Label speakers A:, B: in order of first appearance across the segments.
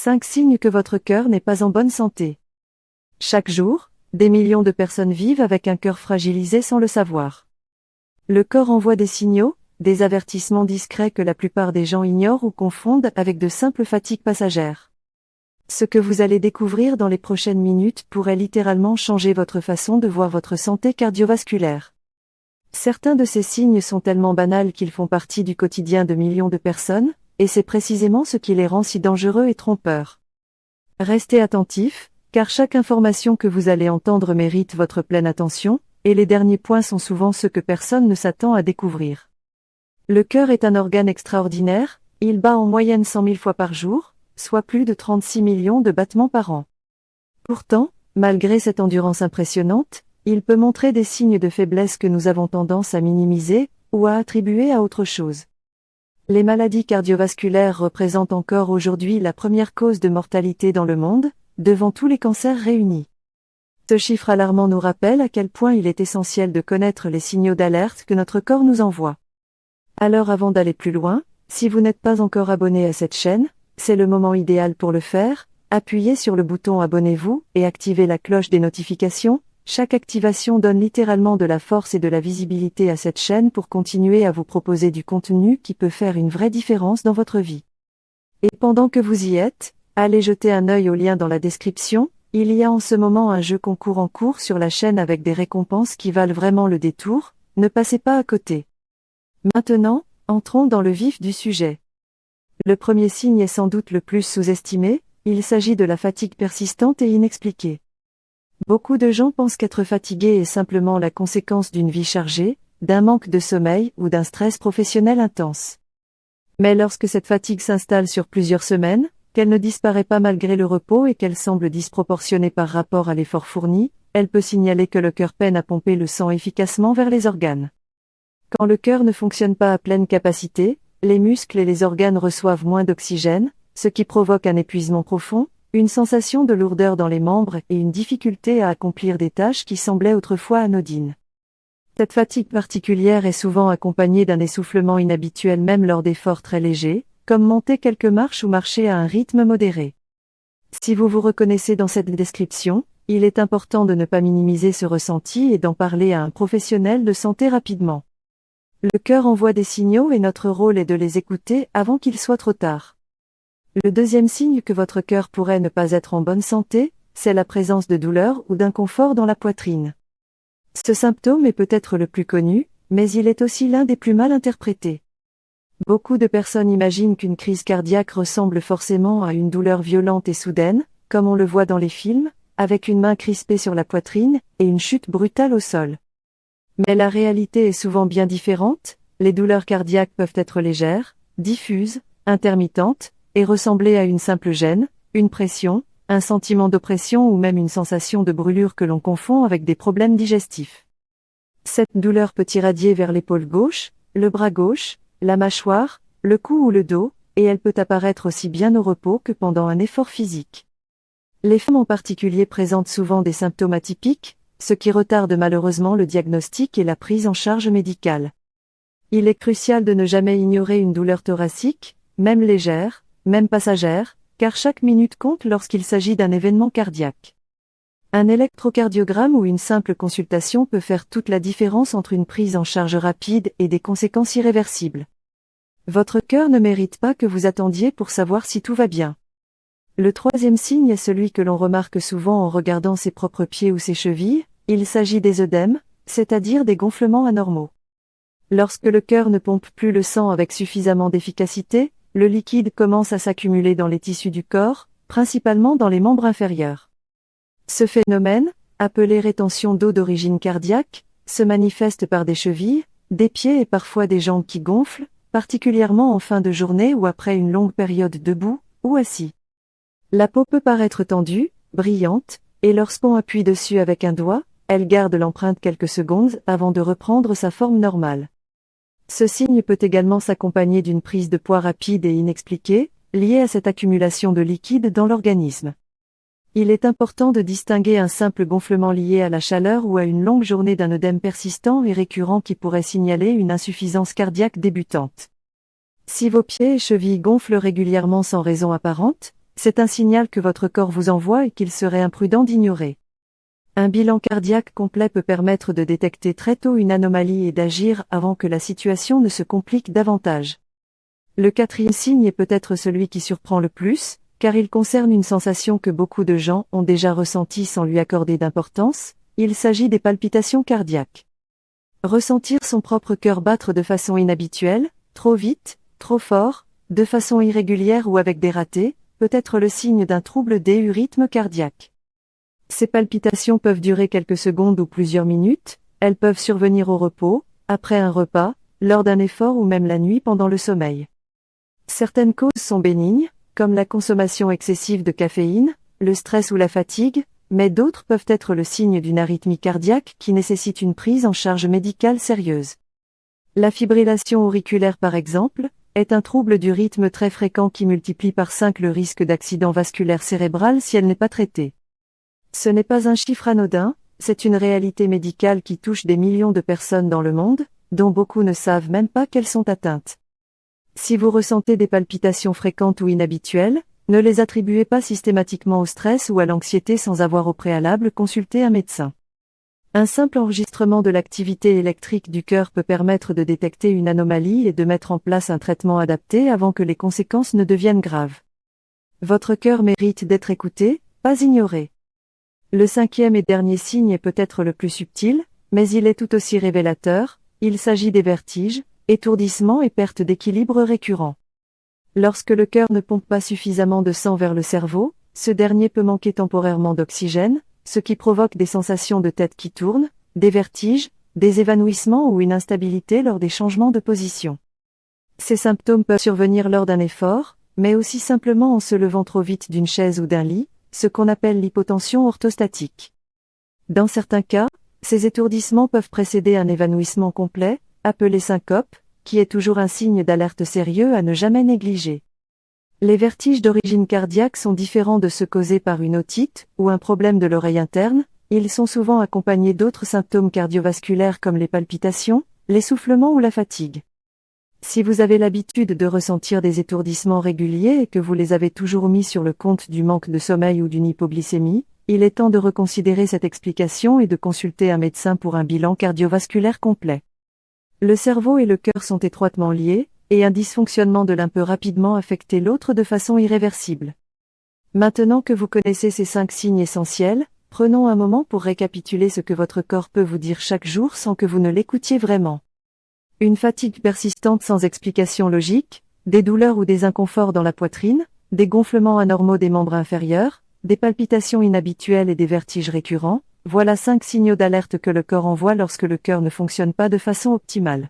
A: 5 signes que votre cœur n'est pas en bonne santé. Chaque jour, des millions de personnes vivent avec un cœur fragilisé sans le savoir. Le corps envoie des signaux, des avertissements discrets que la plupart des gens ignorent ou confondent avec de simples fatigues passagères. Ce que vous allez découvrir dans les prochaines minutes pourrait littéralement changer votre façon de voir votre santé cardiovasculaire. Certains de ces signes sont tellement banals qu'ils font partie du quotidien de millions de personnes, et c'est précisément ce qui les rend si dangereux et trompeurs. Restez attentifs, car chaque information que vous allez entendre mérite votre pleine attention, et les derniers points sont souvent ceux que personne ne s'attend à découvrir. Le cœur est un organe extraordinaire, il bat en moyenne 100 000 fois par jour, soit plus de 36 millions de battements par an. Pourtant, malgré cette endurance impressionnante, il peut montrer des signes de faiblesse que nous avons tendance à minimiser, ou à attribuer à autre chose. Les maladies cardiovasculaires représentent encore aujourd'hui la première cause de mortalité dans le monde, devant tous les cancers réunis. Ce chiffre alarmant nous rappelle à quel point il est essentiel de connaître les signaux d'alerte que notre corps nous envoie. Alors avant d'aller plus loin, si vous n'êtes pas encore abonné à cette chaîne, c'est le moment idéal pour le faire, appuyez sur le bouton abonnez-vous et activez la cloche des notifications. Chaque activation donne littéralement de la force et de la visibilité à cette chaîne pour continuer à vous proposer du contenu qui peut faire une vraie différence dans votre vie. Et pendant que vous y êtes, allez jeter un œil au lien dans la description, il y a en ce moment un jeu concours en cours sur la chaîne avec des récompenses qui valent vraiment le détour, ne passez pas à côté. Maintenant, entrons dans le vif du sujet. Le premier signe est sans doute le plus sous-estimé, il s'agit de la fatigue persistante et inexpliquée. Beaucoup de gens pensent qu'être fatigué est simplement la conséquence d'une vie chargée, d'un manque de sommeil ou d'un stress professionnel intense. Mais lorsque cette fatigue s'installe sur plusieurs semaines, qu'elle ne disparaît pas malgré le repos et qu'elle semble disproportionnée par rapport à l'effort fourni, elle peut signaler que le cœur peine à pomper le sang efficacement vers les organes. Quand le cœur ne fonctionne pas à pleine capacité, les muscles et les organes reçoivent moins d'oxygène, ce qui provoque un épuisement profond, une sensation de lourdeur dans les membres et une difficulté à accomplir des tâches qui semblaient autrefois anodines. Cette fatigue particulière est souvent accompagnée d'un essoufflement inhabituel même lors d'efforts très légers, comme monter quelques marches ou marcher à un rythme modéré. Si vous vous reconnaissez dans cette description, il est important de ne pas minimiser ce ressenti et d'en parler à un professionnel de santé rapidement. Le cœur envoie des signaux et notre rôle est de les écouter avant qu'il soit trop tard. Le deuxième signe que votre cœur pourrait ne pas être en bonne santé, c'est la présence de douleurs ou d'inconfort dans la poitrine. Ce symptôme est peut-être le plus connu, mais il est aussi l'un des plus mal interprétés. Beaucoup de personnes imaginent qu'une crise cardiaque ressemble forcément à une douleur violente et soudaine, comme on le voit dans les films, avec une main crispée sur la poitrine et une chute brutale au sol. Mais la réalité est souvent bien différente, les douleurs cardiaques peuvent être légères, diffuses, intermittentes, et ressembler à une simple gêne, une pression, un sentiment d'oppression ou même une sensation de brûlure que l'on confond avec des problèmes digestifs. Cette douleur peut irradier vers l'épaule gauche, le bras gauche, la mâchoire, le cou ou le dos, et elle peut apparaître aussi bien au repos que pendant un effort physique. Les femmes en particulier présentent souvent des symptômes atypiques, ce qui retarde malheureusement le diagnostic et la prise en charge médicale. Il est crucial de ne jamais ignorer une douleur thoracique, même légère, même passagère, car chaque minute compte lorsqu'il s'agit d'un événement cardiaque. Un électrocardiogramme ou une simple consultation peut faire toute la différence entre une prise en charge rapide et des conséquences irréversibles. Votre cœur ne mérite pas que vous attendiez pour savoir si tout va bien. Le troisième signe est celui que l'on remarque souvent en regardant ses propres pieds ou ses chevilles, il s'agit des œdèmes, c'est-à-dire des gonflements anormaux. Lorsque le cœur ne pompe plus le sang avec suffisamment d'efficacité, le liquide commence à s'accumuler dans les tissus du corps, principalement dans les membres inférieurs. Ce phénomène, appelé rétention d'eau d'origine cardiaque, se manifeste par des chevilles, des pieds et parfois des jambes qui gonflent, particulièrement en fin de journée ou après une longue période debout ou assis. La peau peut paraître tendue, brillante, et lorsqu'on appuie dessus avec un doigt, elle garde l'empreinte quelques secondes avant de reprendre sa forme normale. Ce signe peut également s'accompagner d'une prise de poids rapide et inexpliquée, liée à cette accumulation de liquide dans l'organisme. Il est important de distinguer un simple gonflement lié à la chaleur ou à une longue journée d'un œdème persistant et récurrent qui pourrait signaler une insuffisance cardiaque débutante. Si vos pieds et chevilles gonflent régulièrement sans raison apparente, C'est un signal que votre corps vous envoie et qu'il serait imprudent d'ignorer. Un bilan cardiaque complet peut permettre de détecter très tôt une anomalie et d'agir avant que la situation ne se complique davantage. Le quatrième signe est peut-être celui qui surprend le plus, car il concerne une sensation que beaucoup de gens ont déjà ressentie sans lui accorder d'importance, il s'agit des palpitations cardiaques. Ressentir son propre cœur battre de façon inhabituelle, trop vite, trop fort, de façon irrégulière ou avec des ratés, peut être le signe d'un trouble du rythme cardiaque. Ces palpitations peuvent durer quelques secondes ou plusieurs minutes, elles peuvent survenir au repos, après un repas, lors d'un effort ou même la nuit pendant le sommeil. Certaines causes sont bénignes, comme la consommation excessive de caféine, le stress ou la fatigue, mais d'autres peuvent être le signe d'une arythmie cardiaque qui nécessite une prise en charge médicale sérieuse. La fibrillation auriculaire par exemple, est un trouble du rythme très fréquent qui multiplie par 5 le risque d'accident vasculaire cérébral si elle n'est pas traitée. Ce n'est pas un chiffre anodin, c'est une réalité médicale qui touche des millions de personnes dans le monde, dont beaucoup ne savent même pas qu'elles sont atteintes. Si vous ressentez des palpitations fréquentes ou inhabituelles, ne les attribuez pas systématiquement au stress ou à l'anxiété sans avoir au préalable consulté un médecin. Un simple enregistrement de l'activité électrique du cœur peut permettre de détecter une anomalie et de mettre en place un traitement adapté avant que les conséquences ne deviennent graves. Votre cœur mérite d'être écouté, pas ignoré. Le cinquième et dernier signe est peut-être le plus subtil, mais il est tout aussi révélateur, il s'agit des vertiges, étourdissements et perte d'équilibre récurrents. Lorsque le cœur ne pompe pas suffisamment de sang vers le cerveau, ce dernier peut manquer temporairement d'oxygène, ce qui provoque des sensations de tête qui tourne, des vertiges, des évanouissements ou une instabilité lors des changements de position. Ces symptômes peuvent survenir lors d'un effort, mais aussi simplement en se levant trop vite d'une chaise ou d'un lit, ce qu'on appelle l'hypotension orthostatique. Dans certains cas, ces étourdissements peuvent précéder un évanouissement complet, appelé syncope, qui est toujours un signe d'alerte sérieux à ne jamais négliger. Les vertiges d'origine cardiaque sont différents de ceux causés par une otite ou un problème de l'oreille interne, ils sont souvent accompagnés d'autres symptômes cardiovasculaires comme les palpitations, l'essoufflement ou la fatigue. Si vous avez l'habitude de ressentir des étourdissements réguliers et que vous les avez toujours mis sur le compte du manque de sommeil ou d'une hypoglycémie, il est temps de reconsidérer cette explication et de consulter un médecin pour un bilan cardiovasculaire complet. Le cerveau et le cœur sont étroitement liés, et un dysfonctionnement de l'un peut rapidement affecter l'autre de façon irréversible. Maintenant que vous connaissez ces 5 signes essentiels, prenons un moment pour récapituler ce que votre corps peut vous dire chaque jour sans que vous ne l'écoutiez vraiment. Une fatigue persistante sans explication logique, des douleurs ou des inconforts dans la poitrine, des gonflements anormaux des membres inférieurs, des palpitations inhabituelles et des vertiges récurrents, voilà 5 signaux d'alerte que le corps envoie lorsque le cœur ne fonctionne pas de façon optimale.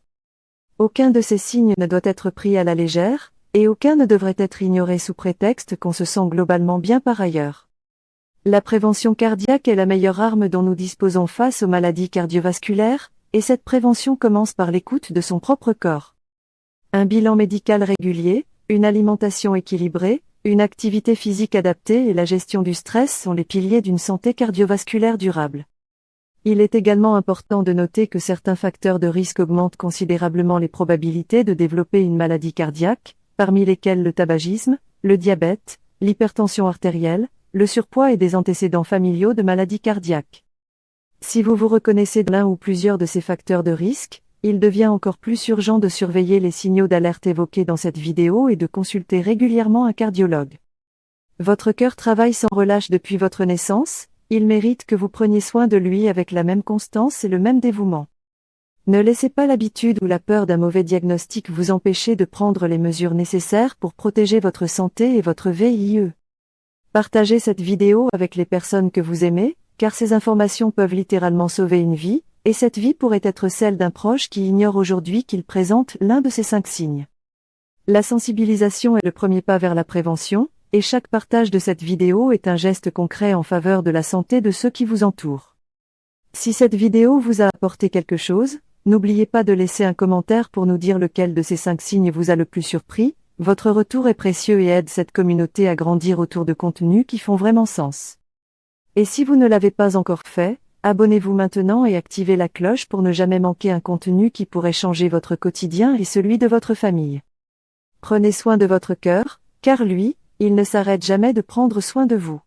A: Aucun de ces signes ne doit être pris à la légère, et aucun ne devrait être ignoré sous prétexte qu'on se sent globalement bien par ailleurs. La prévention cardiaque est la meilleure arme dont nous disposons face aux maladies cardiovasculaires, et cette prévention commence par l'écoute de son propre corps. Un bilan médical régulier, une alimentation équilibrée, une activité physique adaptée et la gestion du stress sont les piliers d'une santé cardiovasculaire durable. Il est également important de noter que certains facteurs de risque augmentent considérablement les probabilités de développer une maladie cardiaque, parmi lesquels le tabagisme, le diabète, l'hypertension artérielle, le surpoids et des antécédents familiaux de maladies cardiaques. Si vous vous reconnaissez dans l'un ou plusieurs de ces facteurs de risque, il devient encore plus urgent de surveiller les signaux d'alerte évoqués dans cette vidéo et de consulter régulièrement un cardiologue. Votre cœur travaille sans relâche depuis votre naissance, il mérite que vous preniez soin de lui avec la même constance et le même dévouement. Ne laissez pas l'habitude ou la peur d'un mauvais diagnostic vous empêcher de prendre les mesures nécessaires pour protéger votre santé et votre VIE. Partagez cette vidéo avec les personnes que vous aimez, car ces informations peuvent littéralement sauver une vie, et cette vie pourrait être celle d'un proche qui ignore aujourd'hui qu'il présente l'un de ces 5 signes. La sensibilisation est le premier pas vers la prévention, et chaque partage de cette vidéo est un geste concret en faveur de la santé de ceux qui vous entourent. Si cette vidéo vous a apporté quelque chose, n'oubliez pas de laisser un commentaire pour nous dire lequel de ces 5 signes vous a le plus surpris, votre retour est précieux et aide cette communauté à grandir autour de contenus qui font vraiment sens. Et si vous ne l'avez pas encore fait, abonnez-vous maintenant et activez la cloche pour ne jamais manquer un contenu qui pourrait changer votre quotidien et celui de votre famille. Prenez soin de votre cœur, car lui, Il ne s'arrête jamais de prendre soin de vous.